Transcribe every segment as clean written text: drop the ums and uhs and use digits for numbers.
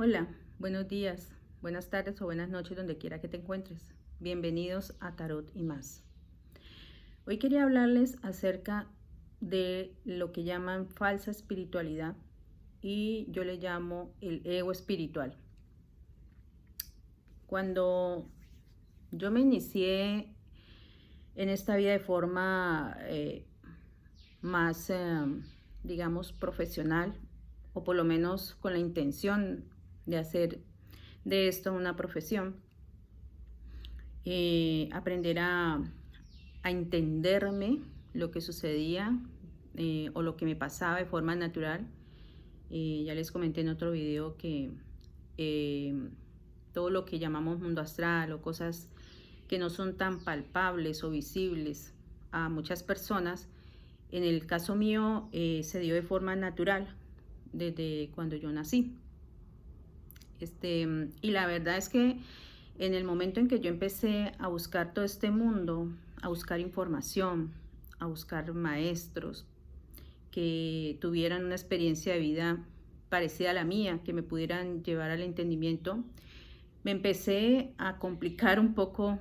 Hola, buenos días, buenas tardes o buenas noches donde quiera que te encuentres. Bienvenidos a Tarot y más. Hoy quería hablarles acerca de lo que llaman falsa espiritualidad y yo le llamo el ego espiritual. Cuando yo me inicié en esta vida de forma más, digamos, profesional, o por lo menos con la intención de hacer de esto una profesión, aprender a entenderme lo que sucedía o lo que me pasaba de forma natural. Ya les comenté en otro video que eh, todo lo que llamamos mundo astral o cosas que no son tan palpables o visibles a muchas personas, en el caso mío se dio de forma natural desde cuando yo nací. Y la verdad es que en el momento en que yo empecé a buscar todo este mundo, a buscar información, a buscar maestros que tuvieran una experiencia de vida parecida a la mía, que me pudieran llevar al entendimiento, me empecé a complicar un poco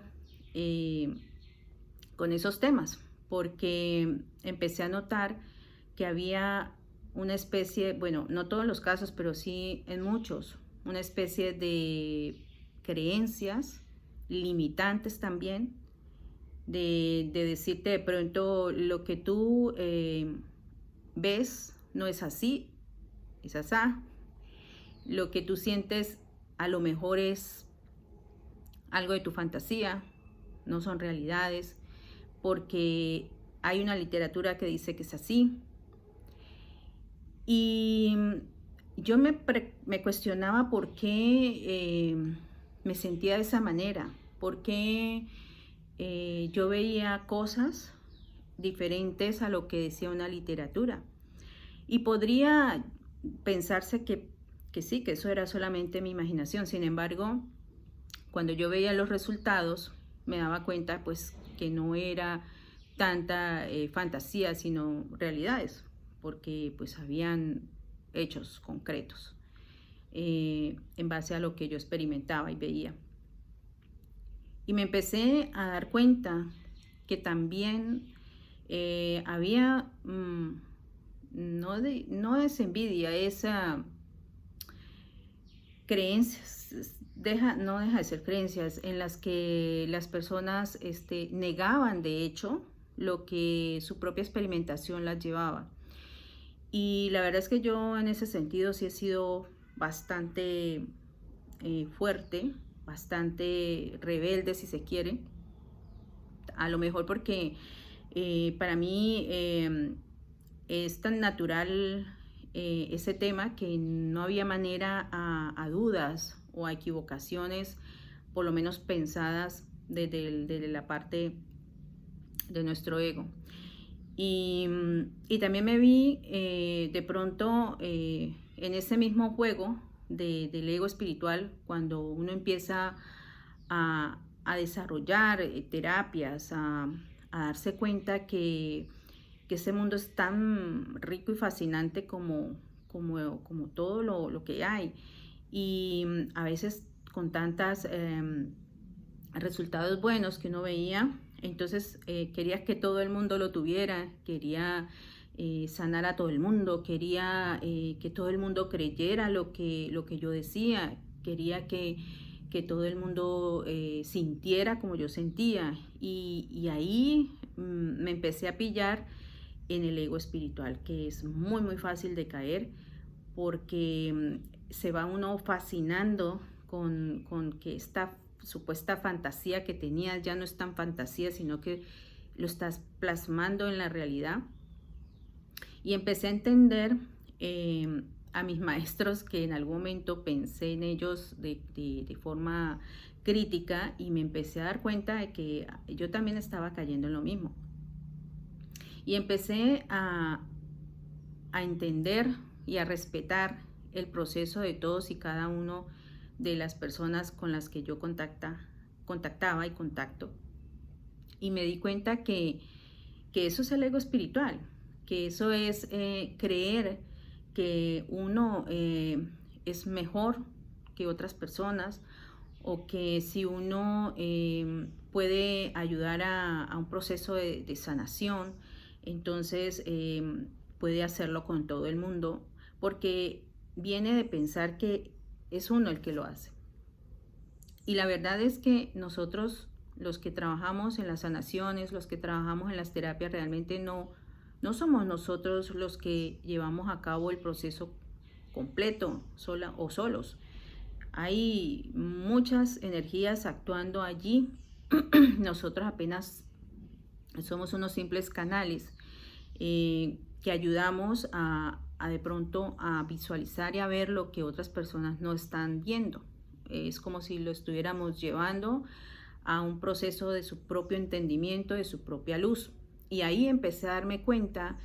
con esos temas, porque empecé a notar que había una especie, bueno, no todos los casos, pero sí en muchos, una especie de creencias limitantes también, de decirte de pronto lo que tú ves no es así, es asá. Lo que tú sientes a lo mejor es algo de tu fantasía, no son realidades, porque hay una literatura que dice que es así. Y yo me cuestionaba por qué me sentía de esa manera, por qué yo veía cosas diferentes a lo que decía una literatura. Y podría pensarse que sí, que eso era solamente mi imaginación. Sin embargo, cuando yo veía los resultados, me daba cuenta pues que no era tanta fantasía, sino realidades, porque pues habían hechos concretos en base a lo que yo experimentaba y veía. Y me empecé a dar cuenta que también había, no es envidia, es creencias, no deja de ser creencias en las que las personas negaban de hecho lo que su propia experimentación las llevaba. Y la verdad es que yo en ese sentido sí he sido bastante fuerte, bastante rebelde si se quiere, a lo mejor porque para mí es tan natural ese tema que no había manera a dudas o a equivocaciones, por lo menos pensadas desde la parte de nuestro ego. Y también me vi de pronto en ese mismo juego del ego espiritual, cuando uno empieza a desarrollar terapias, a darse cuenta que ese mundo es tan rico y fascinante como todo lo que hay. Y a veces con tantos resultados buenos que uno veía, entonces quería que todo el mundo lo tuviera, quería sanar a todo el mundo, quería que todo el mundo creyera lo que yo decía, quería que todo el mundo sintiera como yo sentía. Y ahí me empecé a pillar en el ego espiritual, que es muy, muy fácil de caer porque se va uno fascinando con que esta supuesta fantasía que tenías ya no es tan fantasía, sino que lo estás plasmando en la realidad. Y empecé a entender a mis maestros que en algún momento pensé en ellos de forma crítica y me empecé a dar cuenta de que yo también estaba cayendo en lo mismo. Y empecé a entender y a respetar el proceso de todos y cada uno de las personas con las que yo contactaba y contacto. Y me di cuenta que eso es el ego espiritual, que eso es creer que uno es mejor que otras personas, o que si uno puede ayudar a un proceso de sanación, entonces puede hacerlo con todo el mundo, porque viene de pensar que es uno el que lo hace. Y la verdad es que nosotros, los que trabajamos en las sanaciones, los que trabajamos en las terapias, realmente no somos nosotros los que llevamos a cabo el proceso completo, sola o solos. Hay muchas energías actuando allí. Nosotros apenas somos unos simples canales que ayudamos a de pronto a visualizar y a ver lo que otras personas no están viendo. Es como si lo estuviéramos llevando a un proceso de su propio entendimiento, de su propia luz. Y ahí empecé a darme cuenta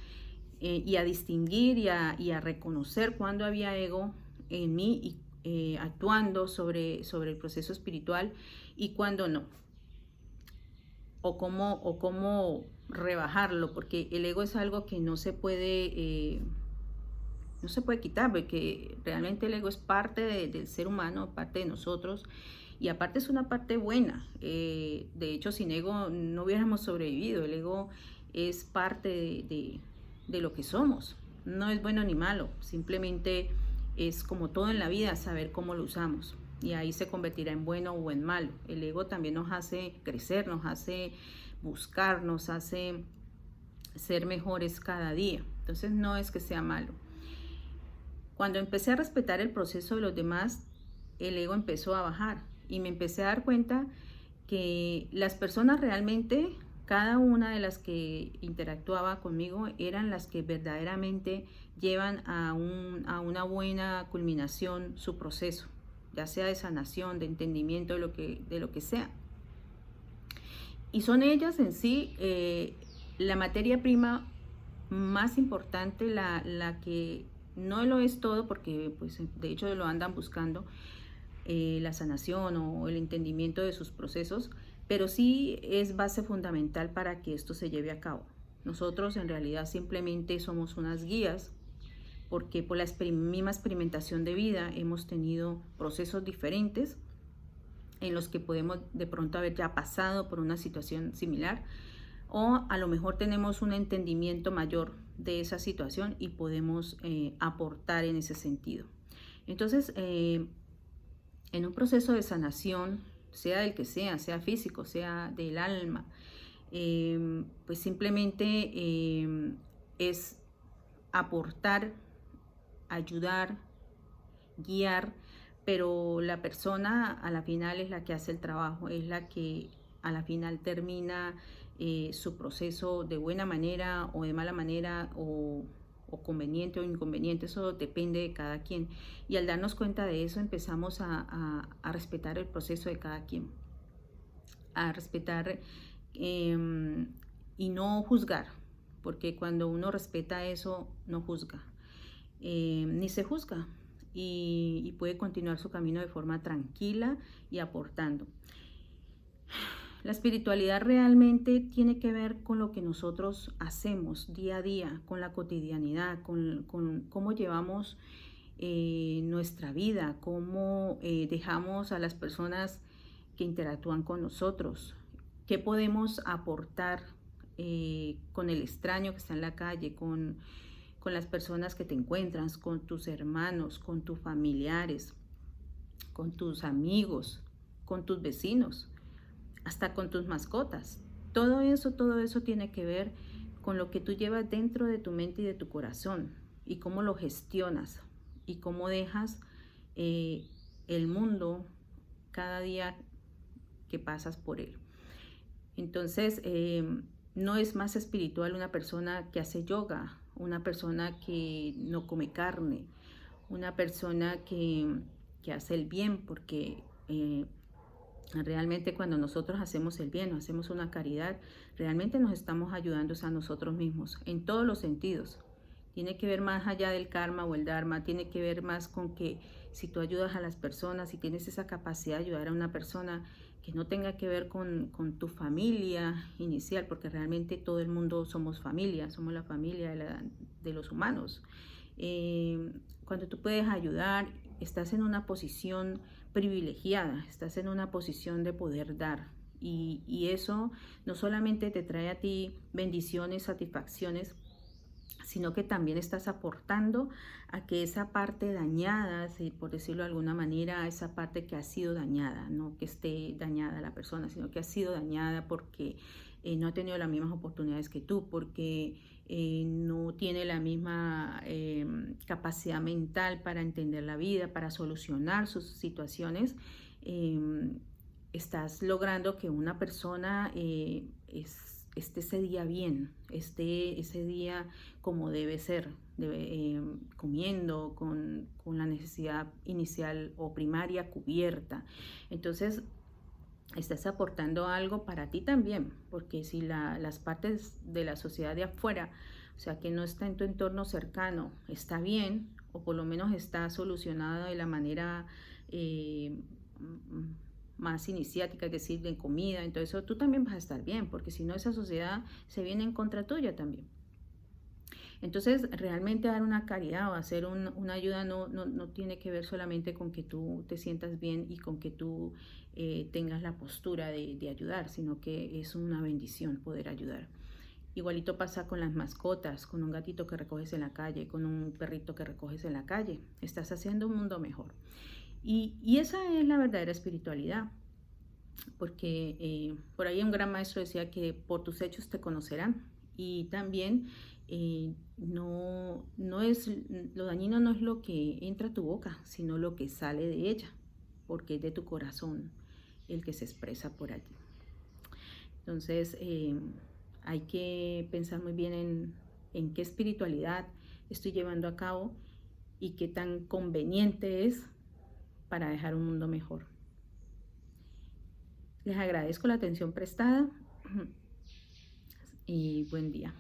y a distinguir y a reconocer cuando había ego en mí y actuando sobre el proceso espiritual y cuando no. O cómo rebajarlo, porque el ego es algo que no se puede quitar, porque realmente el ego es parte del ser humano, parte de nosotros, y aparte es una parte buena. De hecho, sin ego no hubiéramos sobrevivido. El ego es parte de lo que somos. No es bueno ni malo, simplemente es como todo en la vida, saber cómo lo usamos. Y ahí se convertirá en bueno o en malo. El ego también nos hace crecer, nos hace buscar, nos hace ser mejores cada día. Entonces no es que sea malo. Cuando empecé a respetar el proceso de los demás, el ego empezó a bajar y me empecé a dar cuenta que las personas realmente, cada una de las que interactuaba conmigo, eran las que verdaderamente llevan a una buena culminación su proceso, ya sea de sanación, de entendimiento, de lo que sea. Y son ellas en sí la materia prima más importante, la que no lo es todo, porque pues de hecho lo andan buscando, la sanación o el entendimiento de sus procesos, pero sí es base fundamental para que esto se lleve a cabo. Nosotros en realidad simplemente somos unas guías, porque por la misma experimentación de vida hemos tenido procesos diferentes en los que podemos de pronto haber ya pasado por una situación similar, o a lo mejor tenemos un entendimiento mayor de esa situación y podemos aportar en ese sentido. Entonces, en un proceso de sanación, sea del que sea físico, sea del alma, pues simplemente es aportar, ayudar, guiar, pero la persona a la final es la que hace el trabajo, es la que a la final termina su proceso de buena manera o de mala manera, o conveniente o inconveniente. Eso depende de cada quien, y al darnos cuenta de eso empezamos a respetar el proceso de cada quien, a respetar y no juzgar, porque cuando uno respeta eso no juzga, ni se juzga, y puede continuar su camino de forma tranquila y aportando. La espiritualidad realmente tiene que ver con lo que nosotros hacemos día a día, con la cotidianidad, con cómo llevamos nuestra vida, cómo dejamos a las personas que interactúan con nosotros, qué podemos aportar con el extraño que está en la calle, con las personas que te encuentras, con tus hermanos, con tus familiares, con tus amigos, con tus vecinos, hasta con tus mascotas. Todo eso tiene que ver con lo que tú llevas dentro de tu mente y de tu corazón, y cómo lo gestionas y cómo dejas el mundo cada día que pasas por él. Entonces, no es más espiritual una persona que hace yoga, una persona que no come carne, una persona que hace el bien, porque realmente cuando nosotros hacemos el bien, hacemos una caridad, realmente nos estamos ayudando a nosotros mismos en todos los sentidos. Tiene que ver más allá del karma o el dharma, tiene que ver más con que si tú ayudas a las personas, si tienes esa capacidad de ayudar a una persona que no tenga que ver con tu familia inicial, porque realmente todo el mundo somos familia, somos la familia de los humanos. Cuando tú puedes ayudar estás en una posición privilegiada, estás en una posición de poder dar. Y eso no solamente te trae a ti bendiciones, satisfacciones, sino que también estás aportando a que esa parte dañada, por decirlo de alguna manera, esa parte que ha sido dañada, no que esté dañada la persona, sino que ha sido dañada porque no ha tenido las mismas oportunidades que tú, porque no tiene la misma capacidad mental para entender la vida, para solucionar sus situaciones. Estás logrando que una persona esté ese día bien, esté ese día como debe ser, comiendo con la necesidad inicial o primaria cubierta. Entonces, estás aportando algo para ti también, porque si las partes de la sociedad de afuera, o sea, que no está en tu entorno cercano, está bien, o por lo menos está solucionada de la manera más iniciática, es decir, de comida, entonces tú también vas a estar bien, porque si no esa sociedad se viene en contra tuya también. Entonces, realmente dar una caridad o hacer una ayuda no tiene que ver solamente con que tú te sientas bien y con que tú tengas la postura de ayudar, sino que es una bendición poder ayudar. Igualito pasa con las mascotas, con un gatito que recoges en la calle, con un perrito que recoges en la calle. Estás haciendo un mundo mejor. Y esa es la verdadera espiritualidad, porque por ahí un gran maestro decía que por tus hechos te conocerán. Y también no es, lo dañino no es lo que entra a tu boca, sino lo que sale de ella, porque es de tu corazón el que se expresa por allí. Entonces hay que pensar muy bien en qué espiritualidad estoy llevando a cabo y qué tan conveniente es para dejar un mundo mejor. Les agradezco la atención prestada y buen día.